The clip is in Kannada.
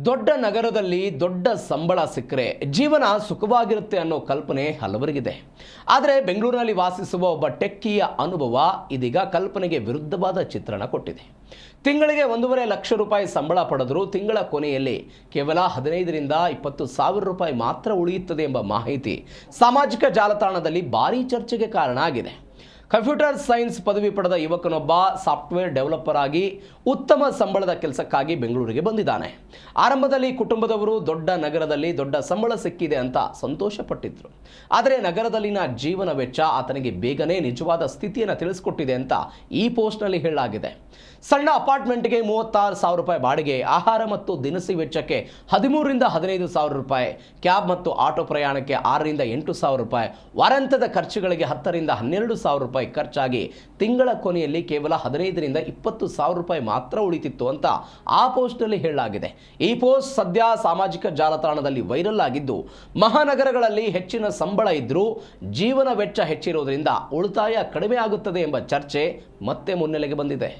ದೊಡ್ಡ ನಗರದಲ್ಲಿ ದೊಡ್ಡ ಸಂಬಳ ಸಿಕ್ಕರೆ ಜೀವನ ಸುಖವಾಗಿರುತ್ತೆ ಅನ್ನೋ ಕಲ್ಪನೆ ಹಲವರಿಗಿದೆ. ಆದರೆ ಬೆಂಗಳೂರಿನಲ್ಲಿ ವಾಸಿಸುವ ಒಬ್ಬ ಟೆಕ್ಕಿಯ ಅನುಭವ ಇದೀಗ ಕಲ್ಪನೆಗೆ ವಿರುದ್ಧವಾದ ಚಿತ್ರಣ ಕೊಟ್ಟಿದೆ. ತಿಂಗಳಿಗೆ 1.5 ಲಕ್ಷ ರೂಪಾಯಿ ಸಂಬಳ ಪಡೆದರೂ ತಿಂಗಳ ಕೊನೆಯಲ್ಲಿ ಕೇವಲ 15ರಿಂದ 20 ಸಾವಿರ ರೂಪಾಯಿ ಮಾತ್ರ ಉಳಿಯುತ್ತದೆ ಎಂಬ ಮಾಹಿತಿ ಸಾಮಾಜಿಕ ಜಾಲತಾಣದಲ್ಲಿ ಭಾರೀ ಚರ್ಚೆಗೆ ಕಾರಣ ಆಗಿದೆ. ಕಂಪ್ಯೂಟರ್ ಸೈನ್ಸ್ ಪದವಿ ಪಡೆದ ಯುವಕನೊಬ್ಬ ಸಾಫ್ಟ್ವೇರ್ ಡೆವಲಪರ್ ಆಗಿ ಉತ್ತಮ ಸಂಬಳದ ಕೆಲಸಕ್ಕಾಗಿ ಬೆಂಗಳೂರಿಗೆ ಬಂದಿದ್ದಾನೆ. ಆರಂಭದಲ್ಲಿ ಕುಟುಂಬದವರು ದೊಡ್ಡ ನಗರದಲ್ಲಿ ದೊಡ್ಡ ಸಂಬಳ ಸಿಕ್ಕಿದೆ ಅಂತ ಸಂತೋಷಪಟ್ಟಿದ್ರು. ಆದರೆ ನಗರದಲ್ಲಿನ ಜೀವನ ವೆಚ್ಚ ಆತನಿಗೆ ಬೇಗನೆ ನಿಜವಾದ ಸ್ಥಿತಿಯನ್ನು ತಿಳಿಸಿಕೊಟ್ಟಿದೆ ಅಂತ ಈ ಪೋಸ್ಟ್ನಲ್ಲಿ ಹೇಳಲಾಗಿದೆ. ಸಣ್ಣ ಅಪಾರ್ಟ್ಮೆಂಟ್ಗೆ 36 ಸಾವಿರ ರೂಪಾಯಿ ಬಾಡಿಗೆ, ಆಹಾರ ಮತ್ತು ದಿನಸಿ ವೆಚ್ಚಕ್ಕೆ 13ರಿಂದ 15 ಸಾವಿರ ರೂಪಾಯಿ, ಕ್ಯಾಬ್ ಮತ್ತು ಆಟೋ ಪ್ರಯಾಣಕ್ಕೆ 6ರಿಂದ 8 ಸಾವಿರ ರೂಪಾಯಿ, ವಾರಾಂತ್ಯದ ಖರ್ಚುಗಳಿಗೆ 10ರಿಂದ 12 ಸಾವಿರ ರೂಪಾಯಿ ಖರ್ಚಾಗಿ ತಿಂಗಳ ಕೊನೆಯಲ್ಲಿ ಕೇವಲ 15ರಿಂದ 20 ಸಾವಿರ ರೂಪಾಯಿ ಮಾತ್ರ ಉಳಿತಿತ್ತು ಅಂತ ಆ ಪೋಸ್ಟ್ನಲ್ಲಿ ಹೇಳಲಾಗಿದೆ. ಈ ಪೋಸ್ಟ್ ಸದ್ಯ ಸಾಮಾಜಿಕ ಜಾಲತಾಣದಲ್ಲಿ ವೈರಲ್ ಆಗಿದ್ದು, ಮಹಾನಗರಗಳಲ್ಲಿ ಹೆಚ್ಚಿನ ಸಂಬಳ ಇದ್ರೂ ಜೀವನ ವೆಚ್ಚ ಹೆಚ್ಚಿರೋದ್ರಿಂದ ಉಳಿತಾಯ ಕಡಿಮೆ ಆಗುತ್ತದೆ ಎಂಬ ಚರ್ಚೆ ಮತ್ತೆ ಮುನ್ನೆಲೆಗೆ ಬಂದಿದೆ.